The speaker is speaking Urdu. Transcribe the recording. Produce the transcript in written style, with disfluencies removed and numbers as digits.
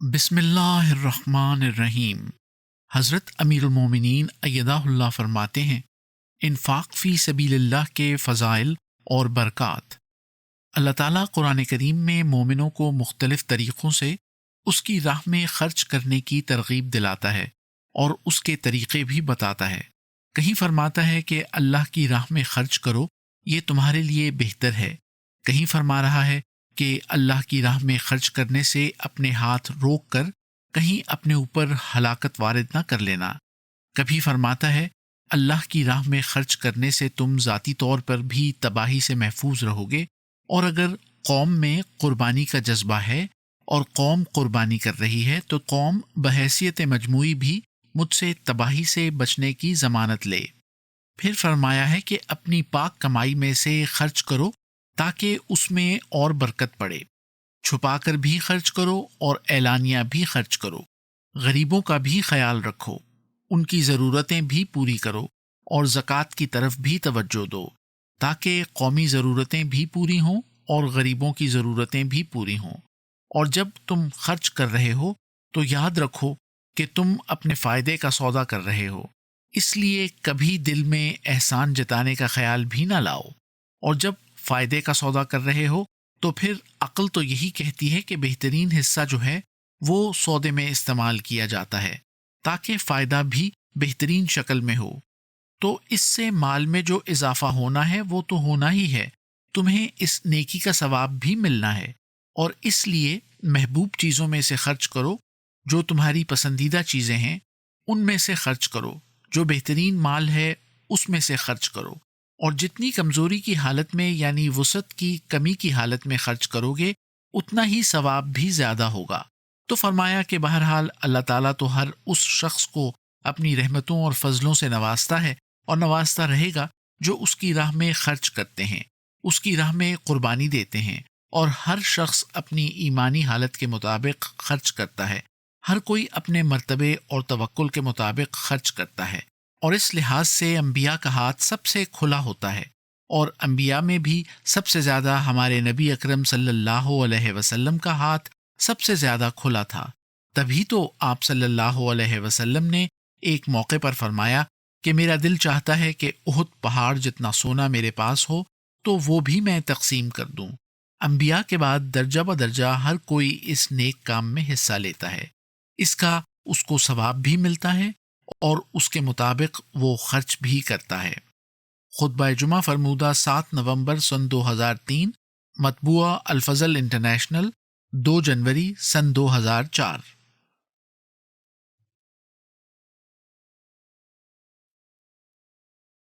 بسم اللہ الرحمن الرحیم۔ حضرت امیر المومنین ایدہ اللہ فرماتے ہیں، انفاق فی سبیل اللہ کے فضائل اور برکات۔ اللہ تعالیٰ قرآن کریم میں مومنوں کو مختلف طریقوں سے اس کی راہ میں خرچ کرنے کی ترغیب دلاتا ہے اور اس کے طریقے بھی بتاتا ہے۔ کہیں فرماتا ہے کہ اللہ کی راہ میں خرچ کرو، یہ تمہارے لیے بہتر ہے۔ کہیں فرما رہا ہے کہ اللہ کی راہ میں خرچ کرنے سے اپنے ہاتھ روک کر کہیں اپنے اوپر ہلاکت وارد نہ کر لینا۔ کبھی فرماتا ہے اللہ کی راہ میں خرچ کرنے سے تم ذاتی طور پر بھی تباہی سے محفوظ رہو گے، اور اگر قوم میں قربانی کا جذبہ ہے اور قوم قربانی کر رہی ہے تو قوم بحیثیت مجموعی بھی مجھ سے تباہی سے بچنے کی ضمانت لے۔ پھر فرمایا ہے کہ اپنی پاک کمائی میں سے خرچ کرو تاکہ اس میں اور برکت پڑے۔ چھپا کر بھی خرچ کرو اور اعلانیہ بھی خرچ کرو۔ غریبوں کا بھی خیال رکھو، ان کی ضرورتیں بھی پوری کرو، اور زکوٰۃ کی طرف بھی توجہ دو تاکہ قومی ضرورتیں بھی پوری ہوں اور غریبوں کی ضرورتیں بھی پوری ہوں۔ اور جب تم خرچ کر رہے ہو تو یاد رکھو کہ تم اپنے فائدے کا سودا کر رہے ہو، اس لیے کبھی دل میں احسان جتانے کا خیال بھی نہ لاؤ۔ اور جب فائدے کا سودا کر رہے ہو تو پھر عقل تو یہی کہتی ہے کہ بہترین حصہ جو ہے وہ سودے میں استعمال کیا جاتا ہے تاکہ فائدہ بھی بہترین شکل میں ہو۔ تو اس سے مال میں جو اضافہ ہونا ہے وہ تو ہونا ہی ہے، تمہیں اس نیکی کا ثواب بھی ملنا ہے، اور اس لیے محبوب چیزوں میں سے خرچ کرو، جو تمہاری پسندیدہ چیزیں ہیں ان میں سے خرچ کرو، جو بہترین مال ہے اس میں سے خرچ کرو، اور جتنی کمزوری کی حالت میں یعنی وسعت کی کمی کی حالت میں خرچ کرو گے اتنا ہی ثواب بھی زیادہ ہوگا۔ تو فرمایا کہ بہرحال اللہ تعالیٰ تو ہر اس شخص کو اپنی رحمتوں اور فضلوں سے نوازتا ہے اور نوازتا رہے گا جو اس کی راہ میں خرچ کرتے ہیں، اس کی راہ میں قربانی دیتے ہیں، اور ہر شخص اپنی ایمانی حالت کے مطابق خرچ کرتا ہے، ہر کوئی اپنے مرتبے اور توکل کے مطابق خرچ کرتا ہے۔ اور اس لحاظ سے انبیاء کا ہاتھ سب سے کھلا ہوتا ہے، اور انبیاء میں بھی سب سے زیادہ ہمارے نبی اکرم صلی اللہ علیہ وسلم کا ہاتھ سب سے زیادہ کھلا تھا۔ تبھی تو آپ صلی اللہ علیہ وسلم نے ایک موقع پر فرمایا کہ میرا دل چاہتا ہے کہ احد پہاڑ جتنا سونا میرے پاس ہو تو وہ بھی میں تقسیم کر دوں۔ انبیاء کے بعد درجہ بدرجہ ہر کوئی اس نیک کام میں حصہ لیتا ہے، اس کا اس کو ثواب بھی ملتا ہے اور اس کے مطابق وہ خرچ بھی کرتا ہے۔ خطبہ جمعہ فرمودہ 7 نومبر سن 2003، مطبوعہ الفضل انٹرنیشنل، 2 جنوری سن 2004۔